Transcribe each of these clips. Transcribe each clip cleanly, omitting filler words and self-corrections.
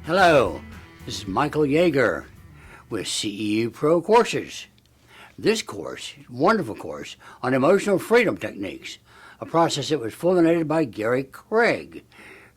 Hello, this is Michael Yeager with CEU Pro Courses. This course, wonderful course, on emotional freedom techniques, a process that was formulated by Gary Craig,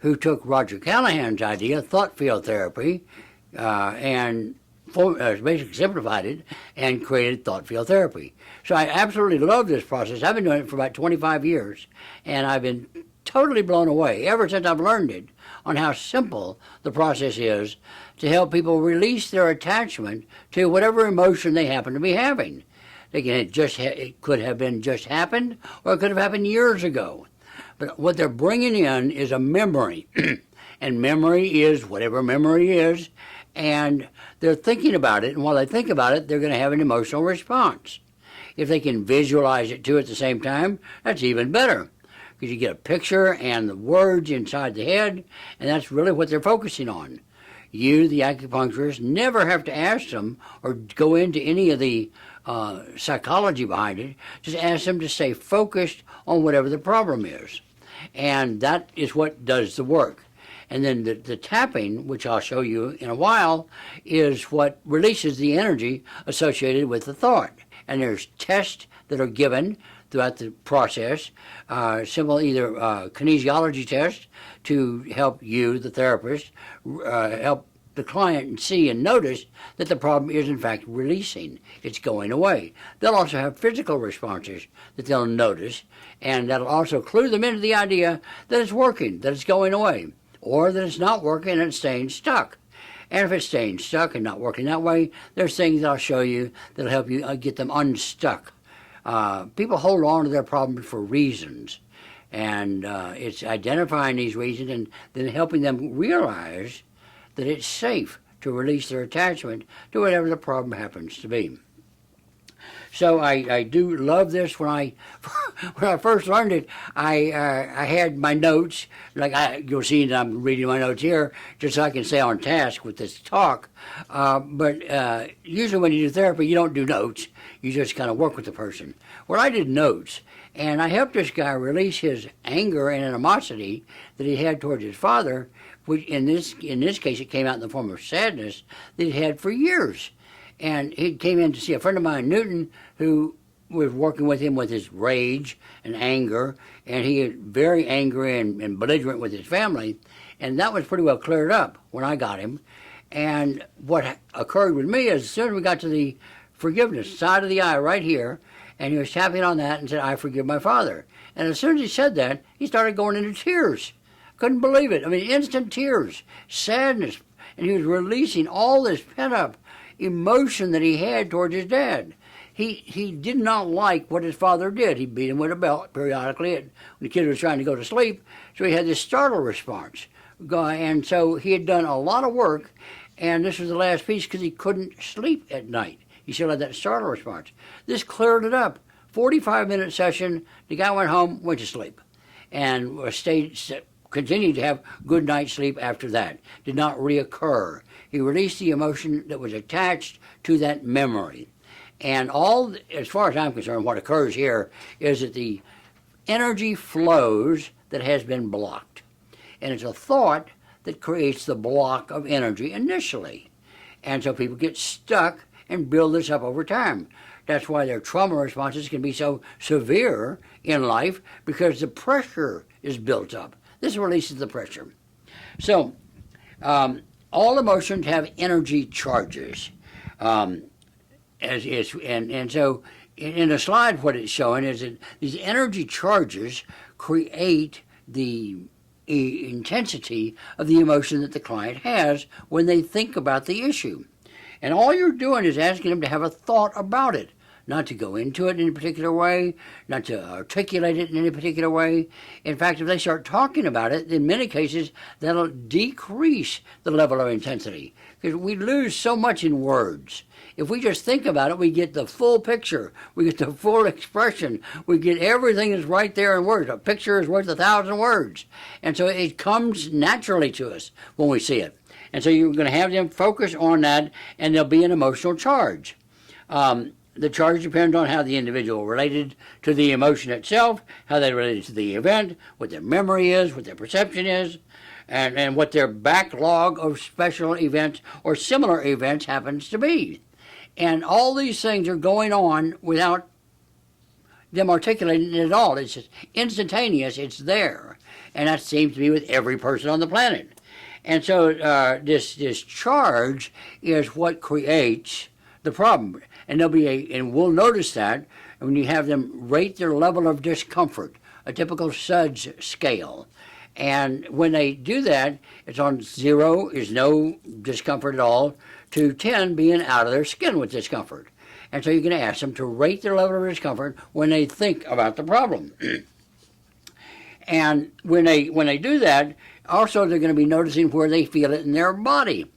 who took Roger Callahan's idea, thought field therapy, and basically simplified it and created thought field therapy. So I absolutely love this process. I've been doing it for about 25 years, and I've been totally blown away ever since I've learned it on how simple the process is to help people release their attachment to whatever emotion they happen to be having. It could have been just happened, or it could have happened years ago. But what they're bringing in is a memory, and memory is whatever memory is, and they're thinking about it, and while they think about it, they're going to have an emotional response. If they can visualize it too at the same time, that's even better, because you get a picture and the words inside the head, and that's really what they're focusing on. You, the acupuncturist, never have to ask them or go into any of the psychology behind it. Just ask them to stay focused on whatever the problem is. And that is what does the work. And then the tapping, which I'll show you in a while, is what releases the energy associated with the thought. And there's tests that are given throughout the process, simple either kinesiology tests to help you, the therapist, help the client see and notice that the problem is in fact releasing. It's going away. They'll also have physical responses that they'll notice, and that'll also clue them into the idea that it's working, that it's going away, or that it's not working and it's staying stuck. And if it's staying stuck and not working that way, there's things that I'll show you that'll help you get them unstuck. People hold on to their problems for reasons, and it's identifying these reasons and then helping them realize that it's safe to release their attachment to whatever the problem happens to be. So I do love this. When I first learned it, I had my notes. You'll see that I'm reading my notes here, just so I can stay on task with this talk. But usually when you do therapy, you don't do notes. You just kind of work with the person. Well, I did notes, and I helped this guy release his anger and animosity that he had towards his father, which in this case it came out in the form of sadness that he had for years. And he came in to see a friend of mine, Newton, who was working with him with his rage and anger, and he was very angry and belligerent with his family, and that was pretty well cleared up when I got him. And what occurred with me is as soon as we got to the forgiveness side of the eye right here, and he was tapping on that and said, "I forgive my father." And as soon as he said that, he started going into tears. Couldn't believe it. I mean, instant tears, sadness, and he was releasing all this pent-up emotion that he had towards his dad. He did not like what his father did. He beat him with a belt periodically when the kid was trying to go to sleep, so he had this startle response. And so he had done a lot of work, and this was the last piece because he couldn't sleep at night. He still had that startle response. This cleared it up. 45-minute session, the guy went home, went to sleep, and continued to have good night's sleep after that. Did not reoccur. He released the emotion that was attached to that memory. And as far as I'm concerned, what occurs here is that the energy flows that has been blocked. And it's a thought that creates the block of energy initially. And so people get stuck and build this up over time. That's why their trauma responses can be so severe in life, because the pressure is built up. This releases the pressure. So, all emotions have energy charges. So in the slide, what it's showing is that these energy charges create the intensity of the emotion that the client has when they think about the issue. And all you're doing is asking them to have a thought about it, not to go into it in a particular way, not to articulate it in any particular way. In fact, if they start talking about it, in many cases, that'll decrease the level of intensity, because we lose so much in words. If we just think about it, we get the full picture, we get the full expression, we get everything that's right there in words. A picture is worth 1,000 words. And so it comes naturally to us when we see it. And so you're going to have them focus on that, and there'll be an emotional charge. The charge depends on how the individual related to the emotion itself, how they related to the event, what their memory is, what their perception is. and what their backlog of special events or similar events happens to be. And all these things are going on without them articulating it at all. It's just instantaneous, it's there. And that seems to be with every person on the planet. And so this charge is what creates the problem. And and we'll notice that when you have them rate their level of discomfort, a typical SUDS scale. And when they do that, it's on 0 is no discomfort at all, to 10 being out of their skin with discomfort. And so you're going to ask them to rate their level of discomfort when they think about the problem. And when they do that, also they're going to be noticing where they feel it in their body.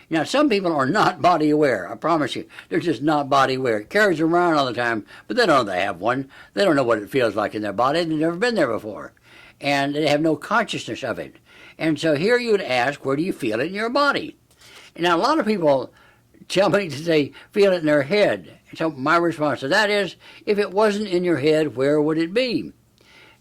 Now, some people are not body aware, I promise you. They're just not body aware. It carries them around all the time, but they don't know they have one. They don't know what it feels like in their body. They've never been there before. And they have no consciousness of it. And so here you would ask, where do you feel it in your body? Now, a lot of people tell me that they feel it in their head. So my response to that is, if it wasn't in your head, where would it be?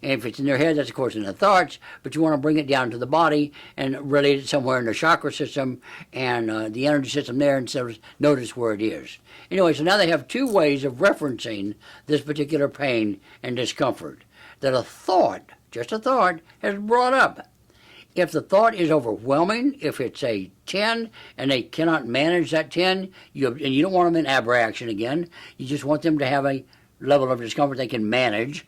And if it's in their head, that's of course in the thoughts, but you want to bring it down to the body and relate it somewhere in the chakra system and the energy system there, and so notice where it is. Anyway, so now they have 2 ways of referencing this particular pain and discomfort that a thought, just a thought, has brought up. If the thought is overwhelming, if it's a 10 and they cannot manage that 10, and you don't want them in abreaction again, you just want them to have a level of discomfort they can manage,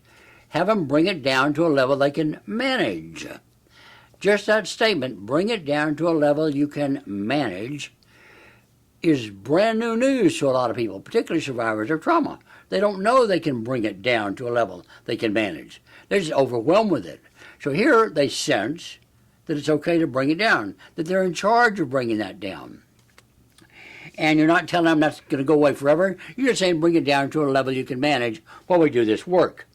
have them bring it down to a level they can manage. Just that statement, bring it down to a level you can manage, is brand new news to a lot of people, particularly survivors of trauma. They don't know they can bring it down to a level they can manage. They're just overwhelmed with it. So here they sense that it's okay to bring it down, that they're in charge of bringing that down. And you're not telling them that's going to go away forever. You're just saying bring it down to a level you can manage while we do this work.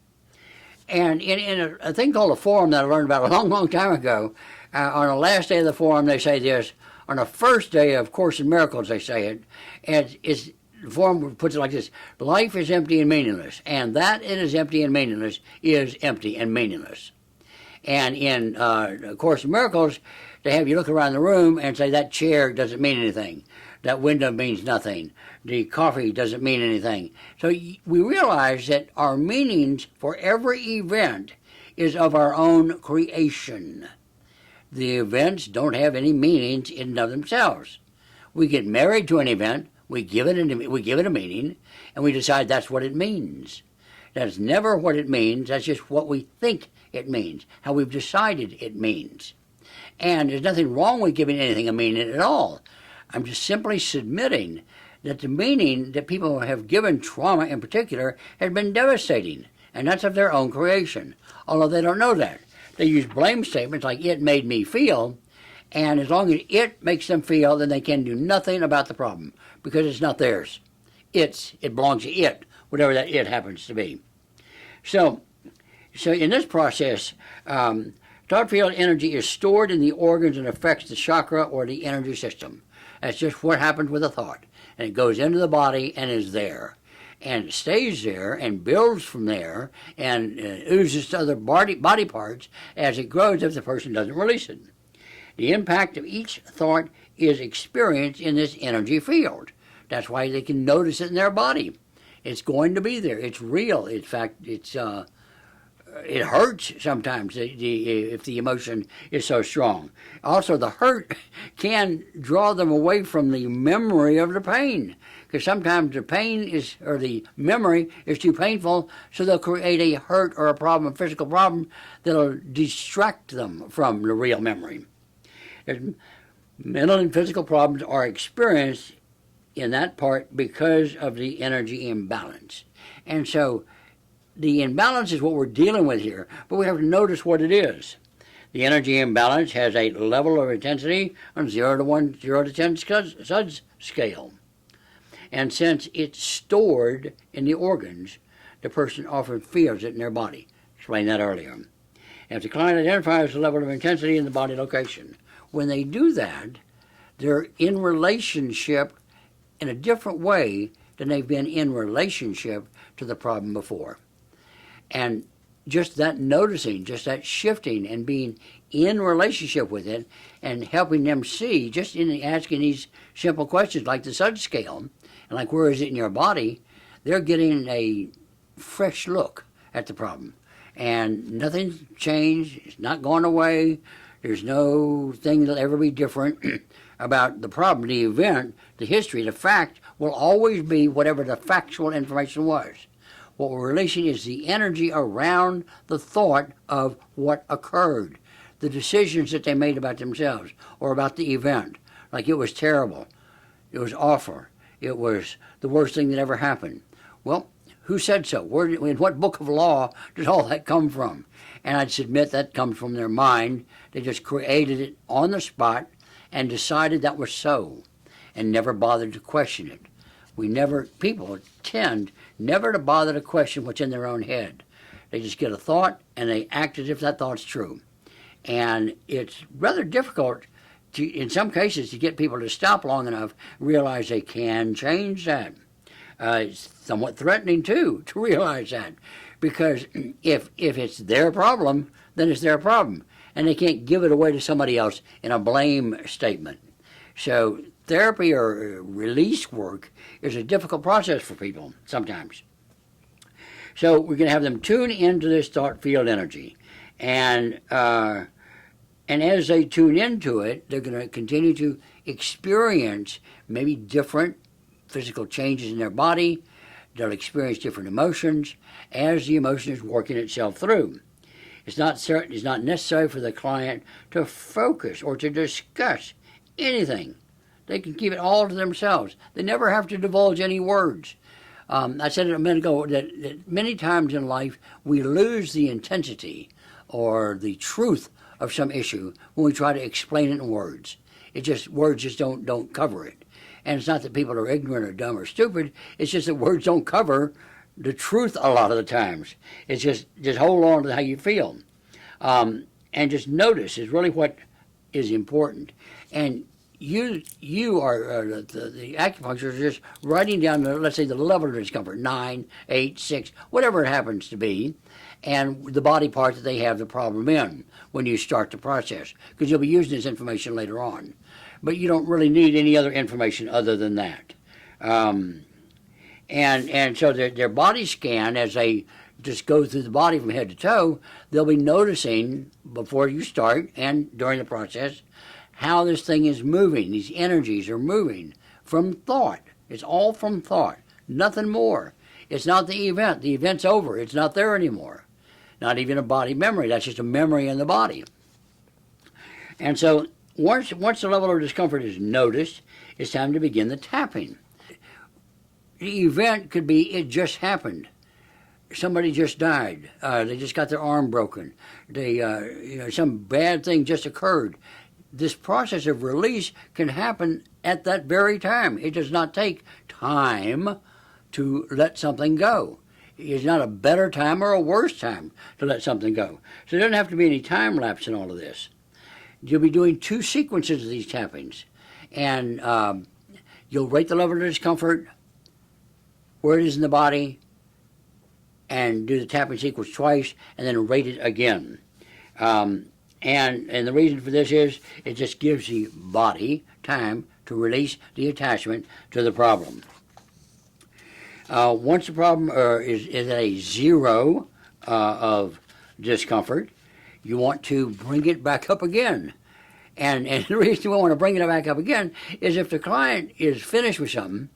And in a thing called a forum that I learned about a long, long time ago, on the last day of the forum they say this. On the first day of Course in Miracles they say it. And the forum puts it like this: life is empty and meaningless. And that it is empty and meaningless is empty and meaningless. And in Course in Miracles, they have you look around the room and say that chair doesn't mean anything. That window means nothing. The coffee doesn't mean anything. So we realize that our meanings for every event is of our own creation. The events don't have any meanings in and of themselves. We get married to an event, we give it a meaning, and we decide that's what it means. That's never what it means. That's just what we think it means, how we've decided it means. And there's nothing wrong with giving anything a meaning at all. I'm just simply submitting that the meaning that people have given trauma in particular has been devastating, and that's of their own creation, although they don't know that. They use blame statements like "it made me feel," and as long as it makes them feel, then they can do nothing about the problem, because it's not theirs. It belongs to it, whatever that it happens to be. So in this process, thought field energy is stored in the organs and affects the chakra or the energy system. That's just what happens with a thought. And it goes into the body and is there. And it stays there and builds from there and oozes to other body parts as it grows if the person doesn't release it. The impact of each thought is experienced in this energy field. That's why they can notice it in their body. It's going to be there. It's real. In fact, it hurts sometimes if the emotion is so strong. Also, the hurt can draw them away from the memory of the pain, because sometimes the pain or the memory is too painful, so they'll create a hurt or a problem, a physical problem, that'll distract them from the real memory. Mental and physical problems are experienced in that part because of the energy imbalance. And so the imbalance is what we're dealing with here, but we have to notice what it is. The energy imbalance has a level of intensity on 0 to 1, 0 to 10 SUDS scale. And since it's stored in the organs, the person often feels it in their body. Explained that earlier. And if the client identifies the level of intensity in the body location, when they do that, they're in relationship in a different way than they've been in relationship to the problem before. And just that noticing, just that shifting and being in relationship with it and helping them see, just in asking these simple questions like the SUD scale and like where is it in your body, they're getting a fresh look at the problem. And nothing's changed, it's not gone away, there's no thing that'll ever be different about the problem, the event, the history, the fact will always be whatever the factual information was. What we're releasing is the energy around the thought of what occurred, the decisions that they made about themselves or about the event. Like it was terrible, it was awful, it was the worst thing that ever happened. Well, who said so? In what book of law did all that come from? And I'd submit that comes from their mind. They just created it on the spot and decided that was so and never bothered to question it. People tend never to bother to question what's in their own head. They just get a thought and they act as if that thought's true. And it's rather difficult in some cases to get people to stop long enough, realize they can change that. It's somewhat threatening too to realize that, because if it's their problem, then it's their problem, and they can't give it away to somebody else in a blame statement. So therapy or release work is a difficult process for people sometimes. So we're going to have them tune into this thought field energy, and as they tune into it, they're going to continue to experience maybe different physical changes in their body. They'll experience different emotions as the emotion is working itself through. It's not necessary for the client to focus or to discuss anything. They can keep it all to themselves. They never have to divulge any words. I said it a minute ago that many times in life we lose the intensity or the truth of some issue when we try to explain it in words. Words just don't cover it. And it's not that people are ignorant or dumb or stupid. It's just that words don't cover the truth a lot of the times. It's just hold on to how you feel. And just notice is really what is important. And you are, the acupuncturist is just writing down, let's say, the level of discomfort, 9, 8, 6, whatever it happens to be, and the body part that they have the problem in when you start the process, because you'll be using this information later on. But you don't really need any other information other than that. And so their body scan, as they just go through the body from head to toe, they'll be noticing before you start and during the process how this thing is moving. These energies are moving from thought. It's all from thought, nothing more. It's not the event. The event's over. It's not there anymore. Not even a body memory. That's just a memory in the body. And so once the level of discomfort is noticed, it's time to begin the tapping. The event could be it just happened. Somebody just died. They just got their arm broken. Some bad thing just occurred. This process of release can happen at that very time. It does not take time to let something go. It's not a better time or a worse time to let something go. So there doesn't have to be any time lapse in all of this. You'll be doing 2 sequences of these tappings. And you'll rate the level of discomfort, where it is in the body, and do the tapping sequence twice, and then rate it again. And the reason for this is it just gives the body time to release the attachment to the problem. Once the problem is at a 0 of discomfort, you want to bring it back up again. And the reason we want to bring it back up again is if the client is finished with something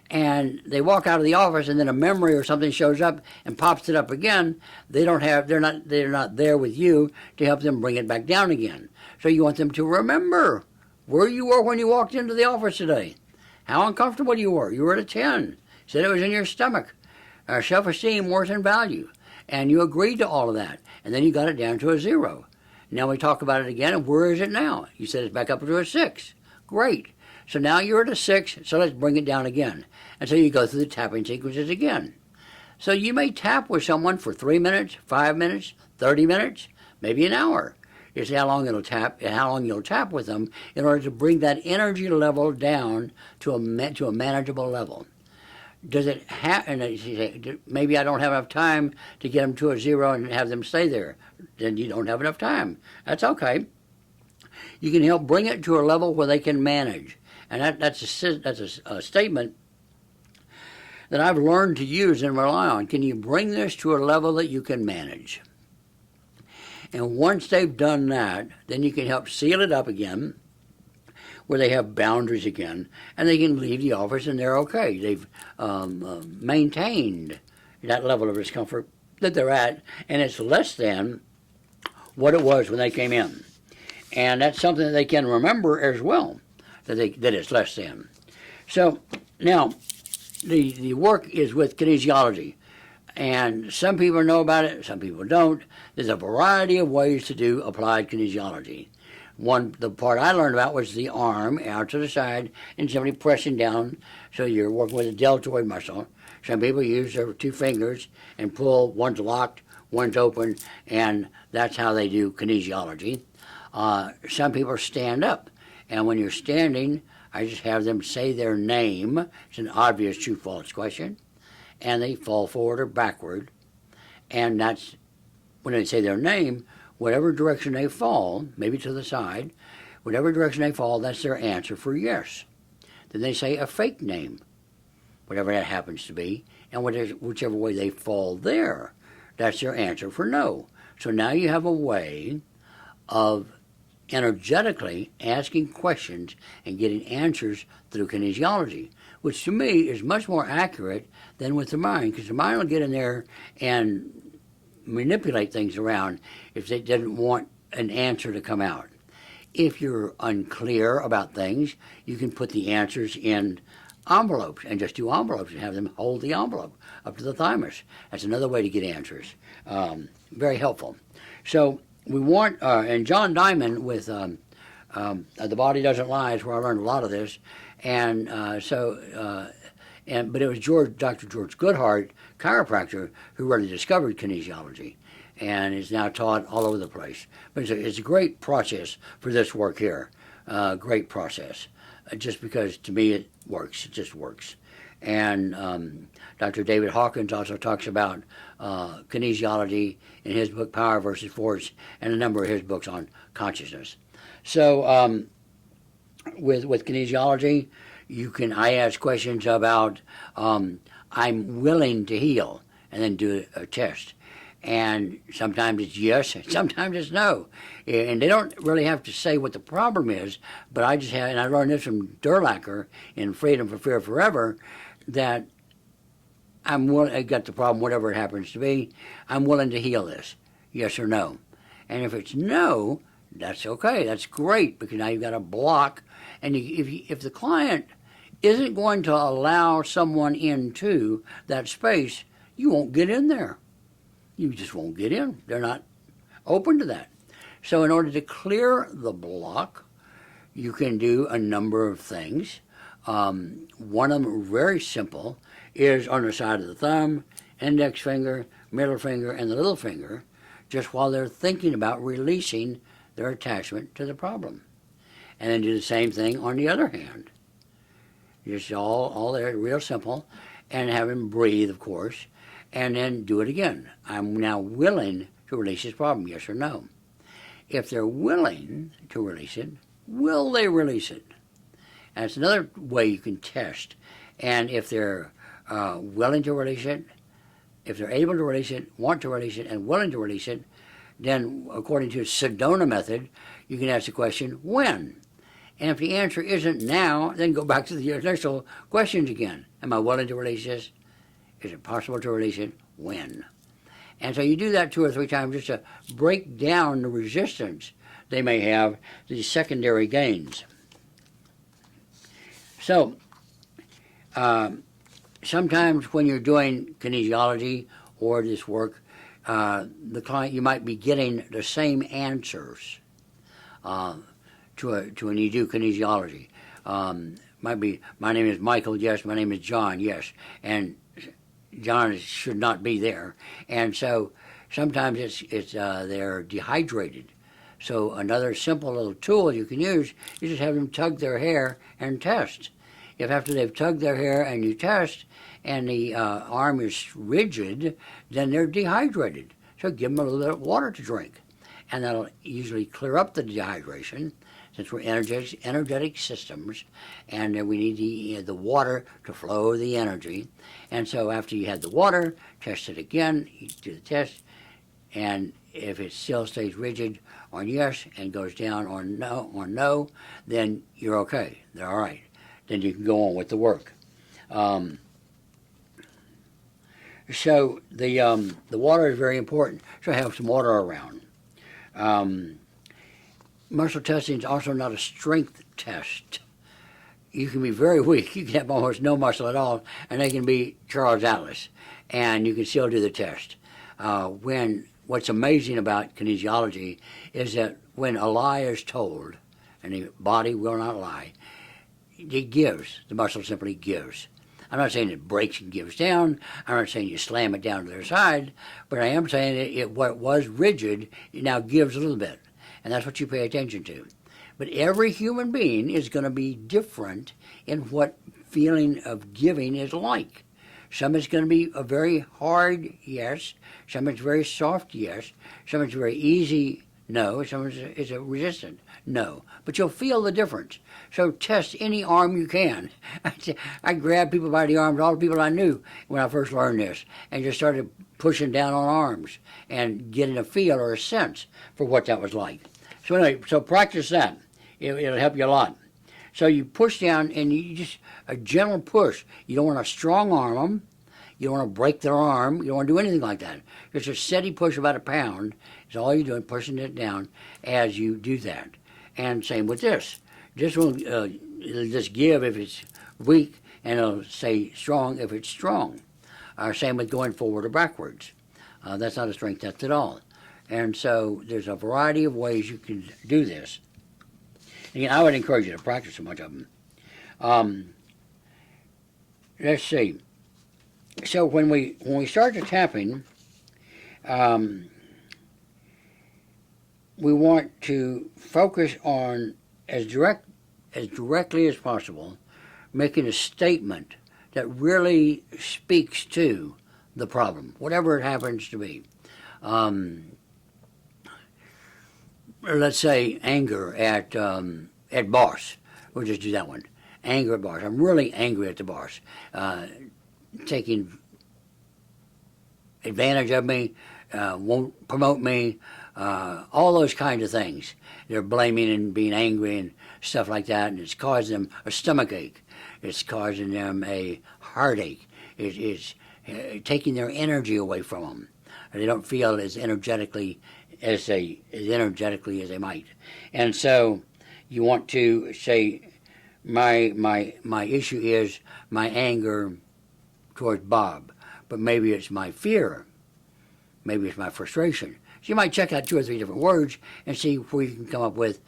and they walk out of the office and then a memory or something shows up and pops it up again, they're not there with you to help them bring it back down again. So you want them to remember where you were when you walked into the office today, how uncomfortable you were. You were at a 10. Said it was in your stomach. Self-esteem, worth, and value. And you agreed to all of that. And then you got it down to a 0. Now we talk about it again, and where is it now? You said it's back up to a 6. Great. So now you're at a 6, so let's bring it down again. And so you go through the tapping sequences again. So you may tap with someone for 3 minutes, 5 minutes, 30 minutes, maybe an hour. It's how long you'll tap with them in order to bring that energy level down to a manageable level. does it have, and you say, maybe I don't have enough time to get them to a 0 and have them stay there. Then you don't have enough time. That's okay. You can help bring it to a level where they can manage. And that's a statement that I've learned to use and rely on. Can you bring this to a level that you can manage? And once they've done that, then you can help seal it up again, where they have boundaries again, and they can leave the office and they're okay. They've maintained that level of discomfort that they're at, and it's less than what it was when they came in. And that's something that they can remember as well, that it's less than. So now, the work is with kinesiology. And some people know about it, some people don't. There's a variety of ways to do applied kinesiology. The part I learned about was the arm out to the side and somebody pressing down, so you're working with a deltoid muscle. Some people use their 2 fingers and pull, one's locked, one's open, and that's how they do kinesiology. Some people stand up, and when you're standing, I just have them say their name. It's an obvious true-false question, and they fall forward or backward, and that's when they say their name. Whatever direction they fall, maybe to the side, whatever direction they fall, that's their answer for yes. Then they say a fake name, whatever that happens to be, and whichever way they fall there, that's their answer for no. So now you have a way of energetically asking questions and getting answers through kinesiology, which to me is much more accurate than with the mind, because the mind will get in there and manipulate things around if they didn't want an answer to come out. If you're unclear about things, you can put the answers in envelopes and just do envelopes and have them hold the envelope up to the thymus. That's another way to get answers. Very helpful. So we want, and John Diamond with The Body Doesn't Lie is where I learned a lot of this. And but it was Dr. George Goodhart, chiropractor, who really discovered kinesiology and is now taught all over the place. But it's a great process for this work here. Great process. Just because to me it works. It just works. And Dr. David Hawkins also talks about kinesiology in his book Power versus Force and a number of his books on consciousness. So with kinesiology, I ask questions about I'm willing to heal and then do a test. And sometimes it's yes, sometimes it's no. And they don't really have to say what the problem is, but I learned this from Durlacher in Freedom for Fear Forever, that I got the problem, whatever it happens to be, I'm willing to heal this, yes or no. And if it's no, that's okay, that's great, because now you've got a block. And if the client isn't going to allow someone into that space, you won't get in there. You just won't get in. They're not open to that. So in order to clear the block, you can do a number of things. One of them, very simple, is on the side of the thumb, index finger, middle finger, and the little finger, just while they're thinking about releasing their attachment to the problem. And then do the same thing on the other hand. Just all there, real simple, and have them breathe, of course, and then do it again. I'm now willing to release this problem, yes or no. If they're willing to release it, will they release it? And it's another way you can test. And if they're willing to release it, if they're able to release it, want to release it, and willing to release it, then according to the Sedona method, you can ask the question, when? And if the answer isn't now, then go back to the initial questions again. Am I willing to release this? Is it possible to release it? When? And so you do that 2 or 3 times just to break down the resistance they may have, these secondary gains. So sometimes when you're doing kinesiology or this work, the client, you might be getting the same answers to when you do kinesiology. Might be, my name is Michael, yes, my name is John, yes, and John should not be there. And so sometimes it's they're dehydrated. So another simple little tool you can use is just have them tug their hair and test. if after they've tugged their hair and you test and the arm is rigid, then they're dehydrated. So give them a little bit of water to drink. And that'll usually clear up the dehydration, since we're energetic systems, and we need the water to flow the energy. And so after you had the water, test it again, you do the test, and if it still stays rigid on yes and goes down on no, then you're okay. They're all right. Then you can go on with the work. So the water is very important. So have some water around. Muscle testing is also not a strength test. You can be very weak. You can have almost no muscle at all, and they can be Charles Atlas, and you can still do the test. What's amazing about kinesiology is that when a lie is told, and the body will not lie, it gives. The muscle simply gives. I'm not saying it breaks and gives down. I'm not saying you slam it down to their side, but I am saying what was rigid, it now gives a little bit. And that's what you pay attention to. But every human being is going to be different in what feeling of giving is like. Some is going to be a very hard yes, some is very soft yes, some is very easy no, some is a resistant no. But you'll feel the difference. So test any arm you can. I grabbed people by the arms, all the people I knew when I first learned this, and just started pushing down on arms and getting a feel or a sense for what that was like. So anyway, so practice that. It'll help you a lot. So you push down, and you just, a gentle push. You don't want to strong arm them. You don't want to break their arm. You don't want to do anything like that. Just a steady push, about a pound, is all you're doing, pushing it down as you do that. And same with this. This will it'll just give if it's weak, and it'll say strong if it's strong. Same with going forward or backwards. That's not a strength test at all. And so there's a variety of ways you can do this. Again, I would encourage you to practice a bunch of them. Let's see. So when we start the tapping, we want to focus on as directly as possible, making a statement that really speaks to the problem, whatever it happens to be. Let's say anger at boss. We'll just do that one. Anger at boss. I'm really angry at the boss. Taking advantage of me, won't promote me, all those kinds of things. They're blaming and being angry and stuff like that, and it's causing them a stomach ache. It's causing them a heartache. It's taking their energy away from them. They don't feel as energetically as they might. And so you want to say, my issue is my anger towards Bob, but maybe it's my fear, maybe it's my frustration. So you might check out 2 or 3 different words and see where you can come up with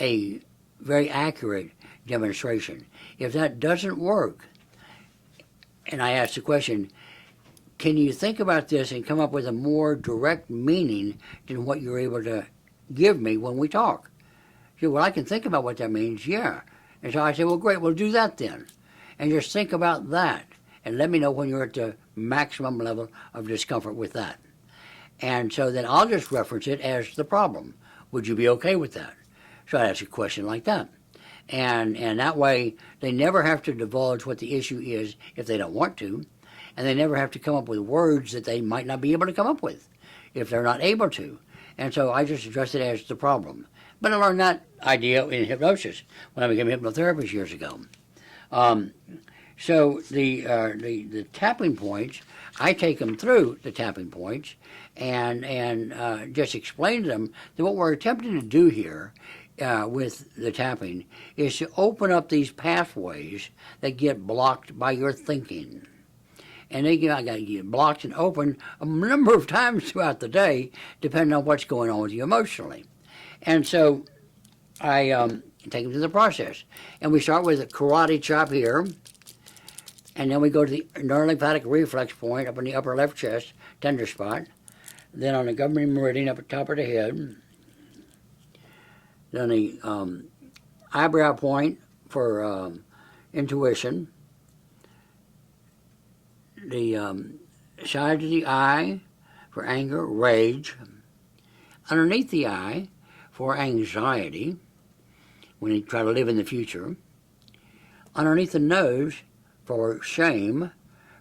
a very accurate demonstration. If that doesn't work, and I ask the question, can you think about this and come up with a more direct meaning than what you're able to give me when we talk? You say, well, I can think about what that means, yeah. And so I say, well, great, we'll do that then. And just think about that. And let me know when you're at the maximum level of discomfort with that. And so then I'll just reference it as the problem. Would you be okay with that? So I ask a question like that. And that way, they never have to divulge what the issue is if they don't want to. And they never have to come up with words that they might not be able to come up with if they're not able to. And so I just address it as the problem. But I learned that idea in hypnosis when I became a hypnotherapist years ago. So the tapping points, I take them through the tapping points and just explain to them that what we're attempting to do here with the tapping is to open up these pathways that get blocked by your thinking. And I got to get blocked and open a number of times throughout the day, depending on what's going on with you emotionally. And so I take them through the process. And we start with a karate chop here, and then we go to the neurolymphatic reflex point up in the upper left chest, tender spot. Then on the governing meridian up at the top of the head. Then the eyebrow point for intuition, the sides of the eye for anger, rage, underneath the eye for anxiety, when you try to live in the future, underneath the nose for shame,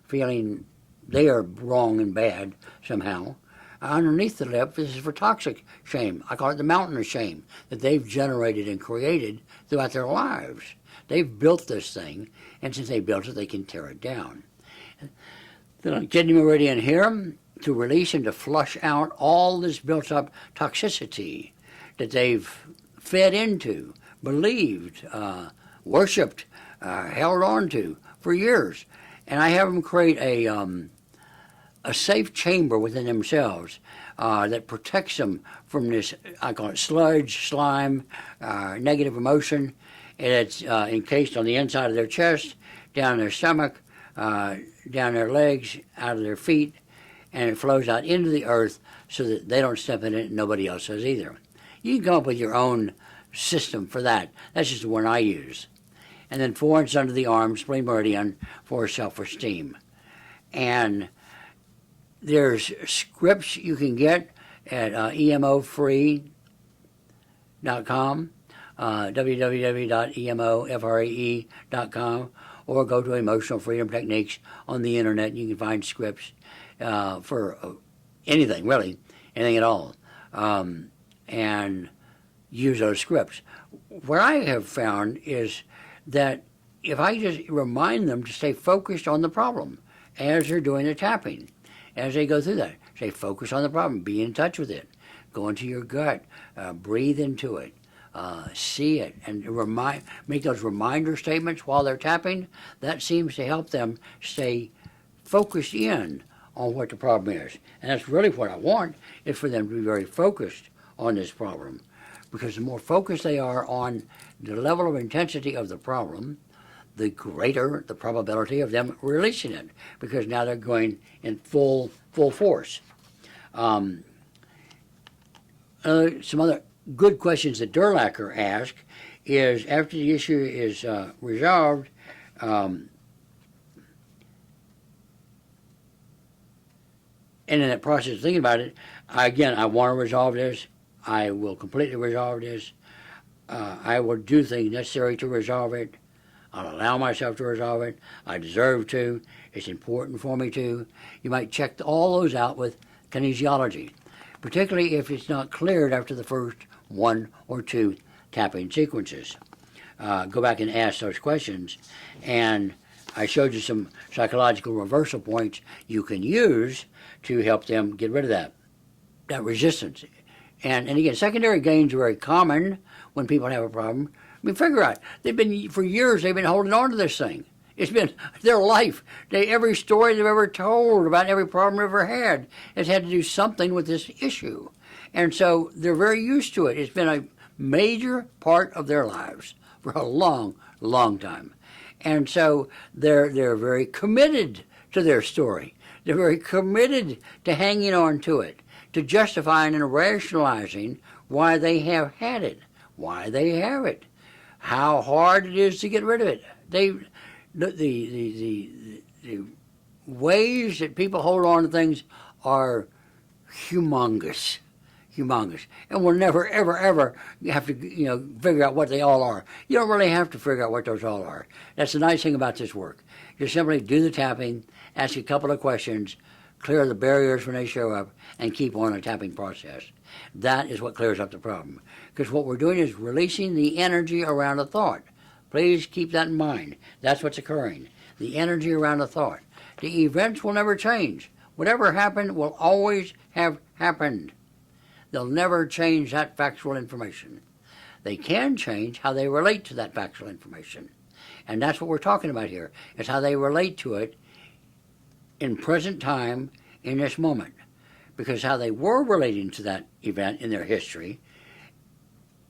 feeling they are wrong and bad somehow. Underneath the lip, this is for toxic shame. I call it the mountain of shame that they've generated and created throughout their lives. They've built this thing, and since they built it, they can tear it down. The kidney meridian here to release and to flush out all this built-up toxicity that they've fed into, believed, worshipped, held on to for years. And I have them create a safe chamber within themselves that protects them from this, I call it sludge, slime, negative emotion. And it's encased on the inside of their chest, down their stomach, down their legs, out of their feet, and it flows out into the earth so that they don't step in it and nobody else does either. You can come up with your own system for that. That's just the one I use. And then 4 inches under the arm, spleen meridian, for self-esteem. And there's scripts you can get at emofree.com, www.emofree.com, or go to Emotional Freedom Techniques on the internet. You can find scripts for anything, really, anything at all, and use those scripts. What I have found is that if I just remind them to stay focused on the problem as they're doing the tapping, as they go through that, stay focused on the problem, be in touch with it, go into your gut, breathe into it, see it, and make those reminder statements while they're tapping. That seems to help them stay focused in on what the problem is. And that's really what I want, is for them to be very focused on this problem. Because the more focused they are on the level of intensity of the problem, the greater the probability of them releasing it, because now they're going in full force. Some other good questions that Durlacher asked is, after the issue is resolved, and in that process of thinking about it, I want to resolve this. I will completely resolve this. I will do things necessary to resolve it. I'll allow myself to resolve it. I deserve to. It's important for me to. You might check all those out with kinesiology, particularly if it's not cleared after the first 1 or 2 tapping sequences. Go back and ask those questions. And I showed you some psychological reversal points you can use to help them get rid of that resistance. And again, secondary gains are very common when people have a problem. I mean, figure out, for years, they've been holding on to this thing. It's been their life. Every story they've ever told about every problem they've ever had has had to do something with this issue. And so they're very used to it. It's been a major part of their lives for a long, long time. And so they're very committed to their story. They're very committed to hanging on to it, to justifying and rationalizing why they have had it, why they have it, how hard it is to get rid of it. The ways that people hold on to things are humongous, and we'll never, ever, ever have to, figure out what they all are. You don't really have to figure out what those all are. That's the nice thing about this work. You simply do the tapping, ask a couple of questions, clear the barriers when they show up, and keep on a tapping process. That is what clears up the problem. Because what we're doing is releasing the energy around a thought. Please keep that in mind. That's what's occurring. The energy around a thought. The events will never change. Whatever happened will always have happened. They'll never change that factual information. They can change how they relate to that factual information. And that's what we're talking about here, is how they relate to it in present time, in this moment. Because how they were relating to that event in their history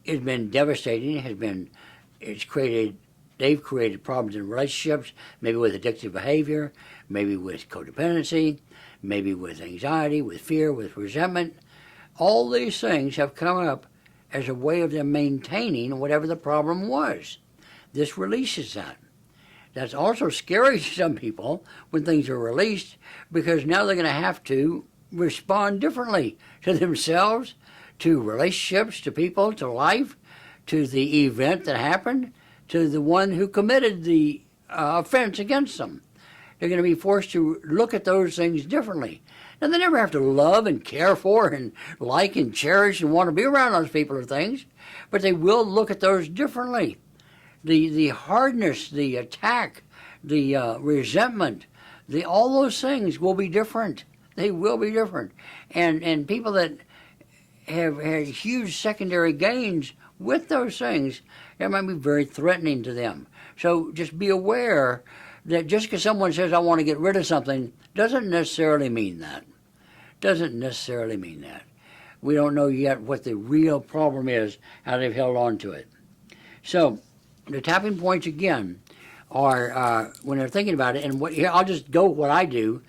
has been devastating, they've created problems in relationships, maybe with addictive behavior, maybe with codependency, maybe with anxiety, with fear, with resentment. All these things have come up as a way of them maintaining whatever the problem was. This releases that. That's also scary to some people when things are released, because now they're going to have to respond differently to themselves, to relationships, to people, to life, to the event that happened, to the one who committed the offense against them. They're going to be forced to look at those things differently. Now, they never have to love and care for and like and cherish and want to be around those people or things, but they will look at those differently. The hardness, the attack, the resentment, all those things will be different. They will be different. And people that have had huge secondary gains with those things, it might be very threatening to them. So just be aware that just because someone says, I want to get rid of something, doesn't necessarily mean that. Doesn't necessarily mean that. We don't know yet what the real problem is, how they've held on to it. So the tapping points, again, are when they're thinking about it, and here, I'll just go what I do,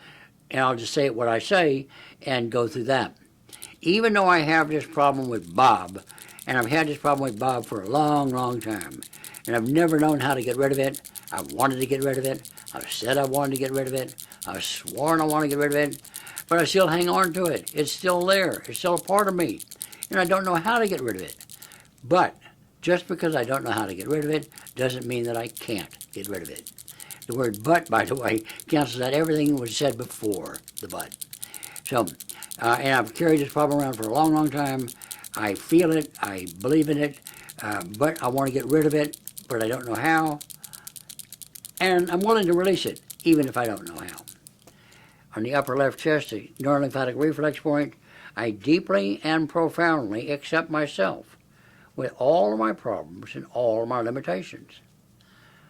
and I'll just say what I say and go through that. Even though I have this problem with Bob, and I've had this problem with Bob for a long, long time, and I've never known how to get rid of it. I've wanted to get rid of it. I've said I wanted to get rid of it. I've sworn I want to get rid of it, but I still hang on to it. It's still there. It's still a part of me, and I don't know how to get rid of it. But just because I don't know how to get rid of it doesn't mean that I can't get rid of it. The word but, by the way, cancels out everything that was said before the but. So, and I've carried this problem around for a long, long time. I feel it. I believe in it. But I want to get rid of it, but I don't know how. And I'm willing to release it, even if I don't know how. On the upper left chest, the neurolymphatic reflex point, I deeply and profoundly accept myself with all of my problems and all of my limitations.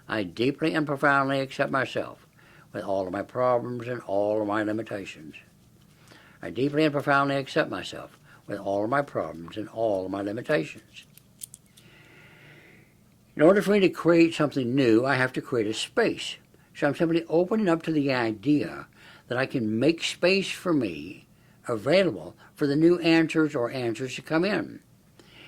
I deeply and profoundly accept myself with all of my problems and all of my limitations. I deeply and profoundly accept myself with all of my problems and all of my limitations. In order for me to create something new, I have to create a space. So I'm simply opening up to the idea that I can make space for me available for the new answers or answers to come in.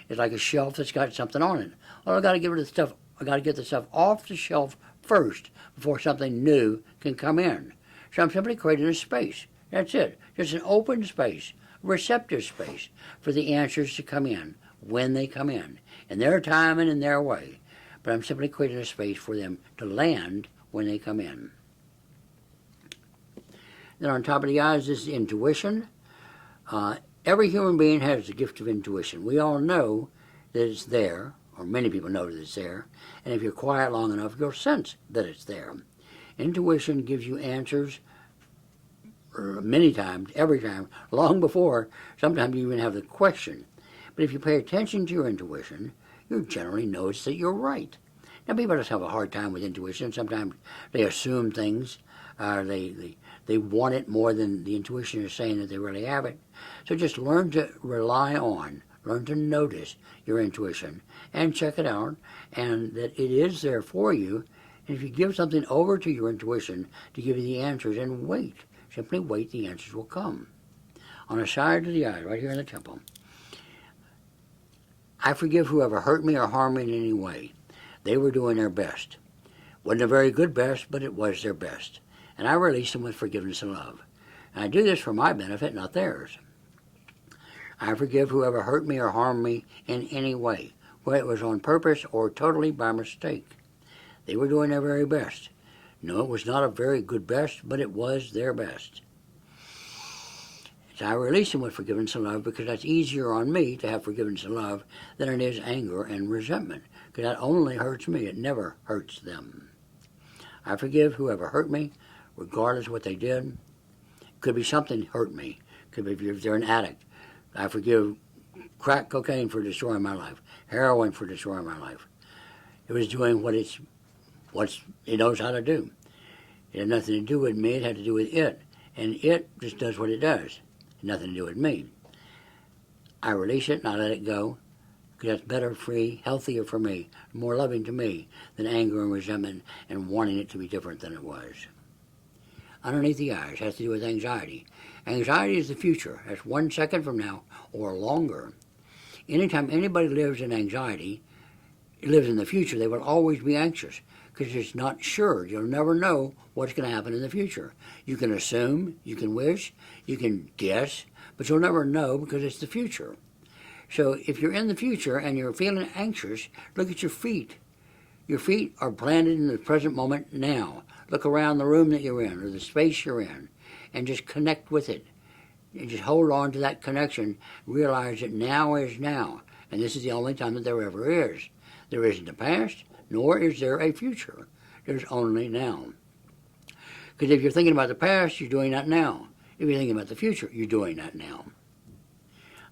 It's like a shelf that's got something on it. Well, I've got to get rid of the stuff. I've got to get the stuff off the shelf first before something new can come in. So I'm simply creating a space. That's it. Just an open space, a receptive space for the answers to come in when they come in their time and in their way. But I'm simply creating a space for them to land when they come in. Then on top of the eyes is intuition. Every human being has the gift of intuition. We all know that it's there, or many people know that it's there, and if you're quiet long enough, you'll sense that it's there. Intuition gives you answers many times, every time, long before sometimes you even have the question. But if you pay attention to your intuition, you generally notice that you're right. Now, people just have a hard time with intuition. Sometimes they assume things. They want it more than the intuition is saying that they really have it. So just learn to rely on, learn to notice your intuition and check it out, and that it is there for you. And if you give something over to your intuition to give you the answers, and wait, simply wait, the answers will come. On the side of the eye, right here in the temple, I forgive whoever hurt me or harmed me in any way. They were doing their best. Wasn't a very good best, but it was their best. And I release them with forgiveness and love. And I do this for my benefit, not theirs. I forgive whoever hurt me or harmed me in any way, whether it was on purpose or totally by mistake. They were doing their very best. No, it was not a very good best, but it was their best. So I release them with forgiveness and love, because that's easier on me to have forgiveness and love than it is anger and resentment, because that only hurts me. It never hurts them. I forgive whoever hurt me, regardless of what they did. Could be something hurt me. Could be if they're an addict. I forgive crack cocaine for destroying my life, heroin for destroying my life. It was doing what it knows how to do. It had nothing to do with me. It had to do with it. And it just does what it does. Nothing to do with me. I release it and I let it go, because that's better, free, healthier for me, more loving to me than anger and resentment and wanting it to be different than it was. Underneath the eyes has to do with anxiety. Anxiety is the future. That's 1 second from now or longer. Anytime anybody lives in anxiety, lives in the future, they will always be anxious because it's not sure. You'll never know what's going to happen in the future. You can assume, you can wish, you can guess, but you'll never know because it's the future. So if you're in the future and you're feeling anxious, look at your feet. Your feet are planted in the present moment now. Look around the room that you're in or the space you're in and just connect with it. And just hold on to that connection. Realize that now is now. And this is the only time that there ever is. There isn't a past, nor is there a future. There's only now. Because if you're thinking about the past, you're doing that now. If you're thinking about the future, you're doing that now.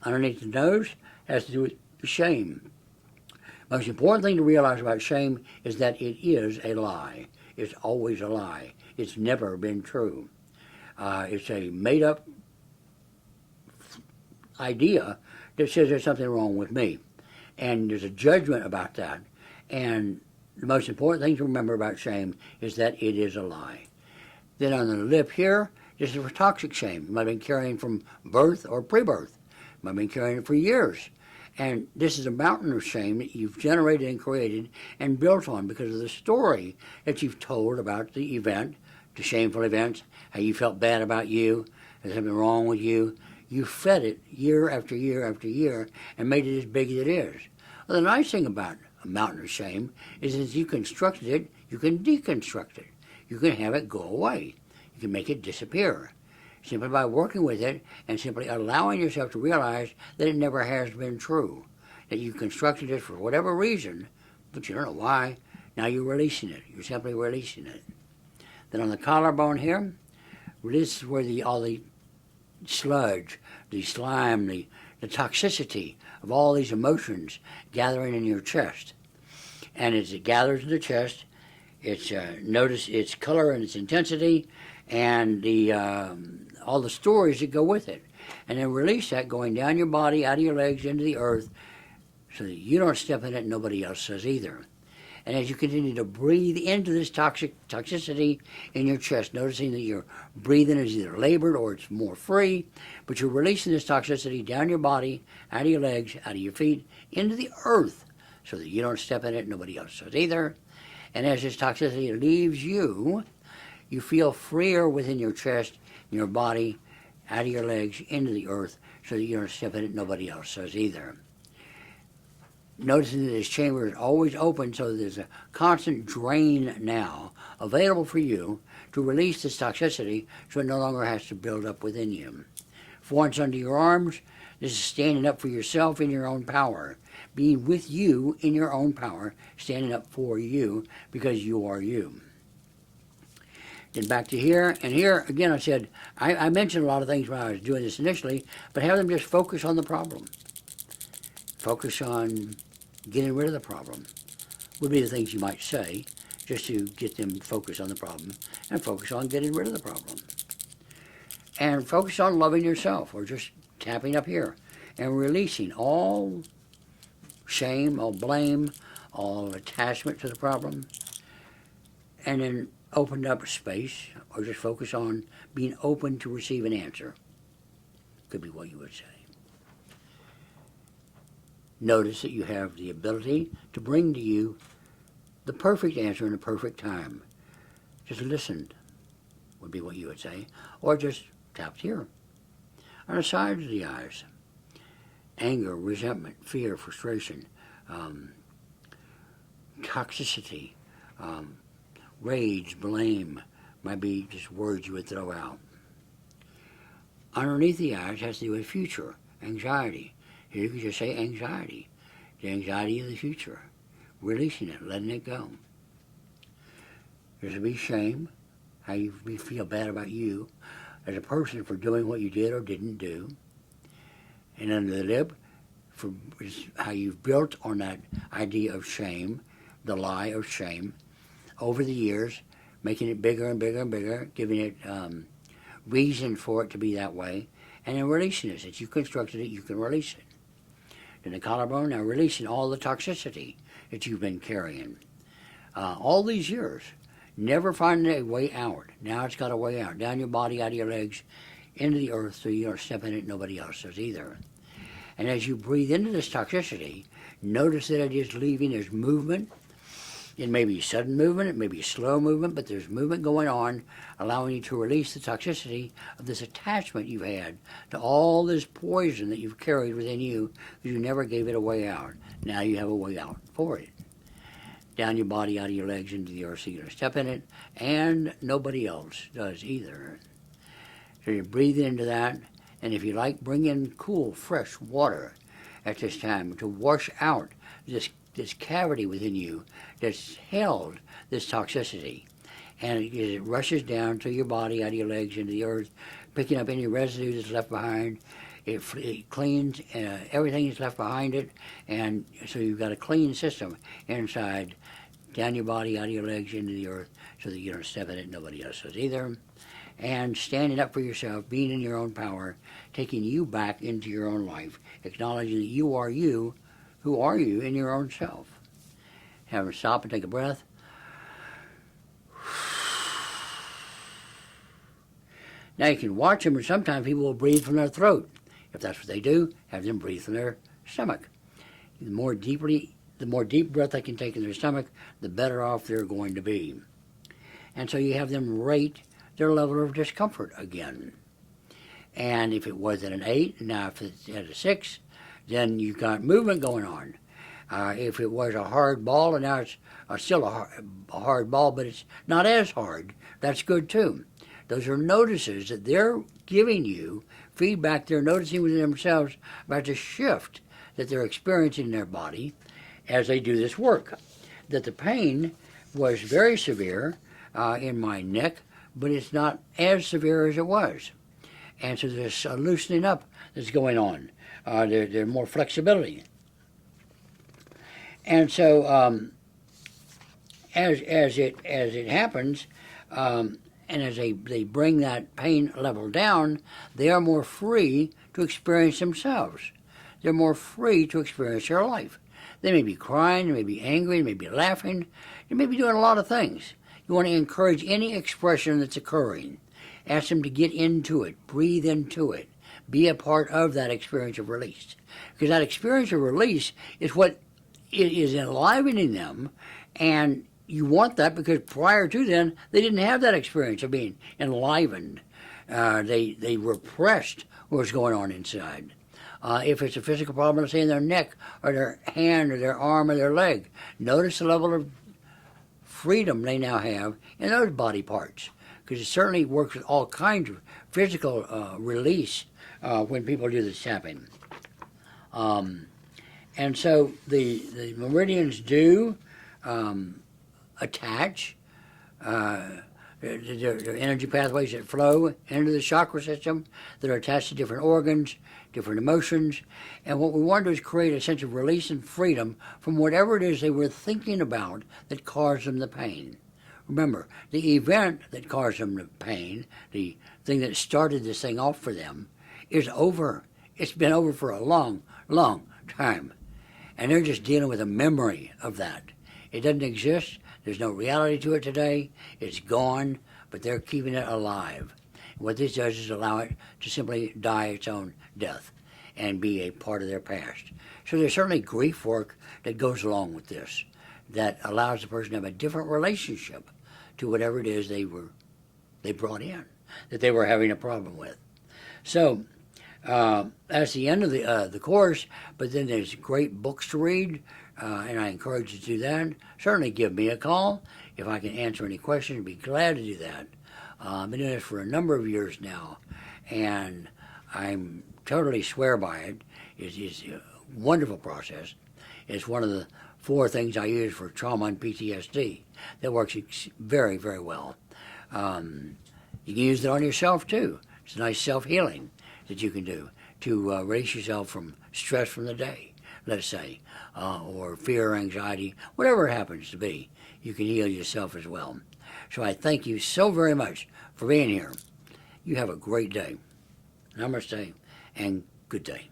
Underneath the nose has to do with shame. Most important thing to realize about shame is that it is a lie. It's always a lie. It's never been true. It's a made-up idea that says there's something wrong with me. And there's a judgment about that. And the most important thing to remember about shame is that it is a lie. Then on the lip here, this is for toxic shame. You might have been carrying from birth or pre-birth. You might have been carrying it for years. And this is a mountain of shame that you've generated and created and built on because of the story that you've told about the event, the shameful events, how you felt bad about you, there's something wrong with you. You fed it year after year after year and made it as big as it is. Well, the nice thing about a mountain of shame is that you constructed it, you can deconstruct it. You can have it go away. You can make it disappear. Simply by working with it and simply allowing yourself to realize that it never has been true. That you constructed it for whatever reason, but you don't know why. Now you're releasing it. You're simply releasing it. Then on the collarbone here, this is where all the sludge, the slime, the toxicity of all these emotions gathering in your chest. And as it gathers in the chest, it's notice its color and its intensity and all the stories that go with it. And then release that going down your body, out of your legs, into the earth, so that you don't step in it and nobody else does either. And as you continue to breathe into this toxicity in your chest, noticing that your breathing is either labored or it's more free, but you're releasing this toxicity down your body, out of your legs, out of your feet, into the earth, so that you don't step in it and nobody else does either. And as this toxicity leaves you, you feel freer within your chest, your body, out of your legs, into the earth, so that you don't step in it and nobody else does either. Noticing that this chamber is always open, so that there's a constant drain now available for you to release this toxicity so it no longer has to build up within you. For once under your arms, this is standing up for yourself in your own power, being with you in your own power, standing up for you because you are you. Then back to here, and here again I said, I mentioned a lot of things when I was doing this initially, but have them just focus on the problem. Focus on getting rid of the problem would be the things you might say, just to get them focused on the problem, and focus on getting rid of the problem. And focus on loving yourself, or just tapping up here, and releasing all shame, all blame, all attachment to the problem, and then open up space, or just focus on being open to receive an answer. Could be what you would say. Notice that you have the ability to bring to you the perfect answer in the perfect time. Just listened would be what you would say, or just tapped here. On the sides of the eyes, anger, resentment, fear, frustration, toxicity, rage, blame, might be just words you would throw out. Underneath the eyes has to do with future, anxiety. Here you can just say anxiety, the anxiety of the future, releasing it, letting it go. There's to be shame, how you feel bad about you as a person for doing what you did or didn't do. And under the lip, for how you've built on that idea of shame, the lie of shame, over the years, making it bigger and bigger and bigger, giving it reason for it to be that way, and then releasing it. Since you constructed it, you can release it. In the collarbone, now releasing all the toxicity that you've been carrying. All these years, never finding a way out. Now it's got a way out. Down your body, out of your legs, into the earth, so you don't step in it, nobody else does either. And as you breathe into this toxicity, Notice that it is leaving. There's movement. It may be sudden movement, it may be slow movement, but there's movement going on, allowing you to release the toxicity of this attachment you've had to all this poison that you've carried within you because you never gave it a way out. Now you have a way out for it. Down your body, out of your legs, into the earth, so you're going to step in it, and nobody else does either. So you breathe into that, and if you like, bring in cool, fresh water at this time to wash out this cavity within you that's held this toxicity. And it rushes down to your body, out of your legs, into the earth, picking up any residue that's left behind. It cleans everything that's left behind it, and so you've got a clean system inside, down your body, out of your legs, into the earth, so that you don't step in it, nobody else does either. And standing up for yourself, being in your own power, taking you back into your own life, acknowledging that you are you. Who are you in your own self? Have them stop and take a breath. Now you can watch them, and sometimes people will breathe from their throat. If that's what they do, have them breathe from their stomach. The more deep breath they can take in their stomach, the better off they're going to be. And so you have them rate their level of discomfort again. And if it was at an 8, now if it's at a 6, then you've got movement going on. If it was a hard ball, and now it's still a hard ball, but it's not as hard, that's good too. Those are notices that they're giving you, feedback they're noticing within themselves about the shift that they're experiencing in their body as they do this work. That the pain was very severe in my neck, but it's not as severe as it was. And so there's a loosening up that's going on. There's more flexibility. And so as it happens, and as they bring that pain level down, they are more free to experience themselves. They're more free to experience their life. They may be crying, they may be angry, they may be laughing, they may be doing a lot of things. You want to encourage any expression that's occurring. Ask them to get into it, breathe into it, be a part of that experience of release. Because that experience of release is what is enlivening them, and you want that because prior to then, they didn't have that experience of being enlivened. They repressed what was going on inside. If it's a physical problem, let's say in their neck or their hand or their arm or their leg, notice the level of freedom they now have in those body parts, because it certainly works with all kinds of physical release when people do this tapping. And so the meridians do attach the energy pathways that flow into the chakra system that are attached to different organs, different emotions. And what we want to do is create a sense of release and freedom from whatever it is they were thinking about that caused them the pain. Remember, the event that caused them the pain, the thing that started this thing off for them, is over. It's been over for a long, long time. And they're just dealing with a memory of that. It doesn't exist. There's no reality to it today. It's gone, but they're keeping it alive. What this does is allow it to simply die its own death and be a part of their past. So there's certainly grief work that goes along with this that allows the person to have a different relationship to whatever it is they brought in, that they were having a problem with. So that's the end of the course, but then there's great books to read, and I encourage you to do that. Certainly give me a call. If I can answer any questions, I'd be glad to do that. I've been doing this for a number of years now, and I'm totally swear by it. It's a wonderful process. It's one of the 4 things I use for trauma and PTSD that works very, very well. You can use it on yourself too. It's a nice self-healing that you can do to release yourself from stress from the day, let's say, or fear or anxiety, whatever it happens to be. You can heal yourself as well. So I thank you so very much for being here. You have a great day. Namaste and good day.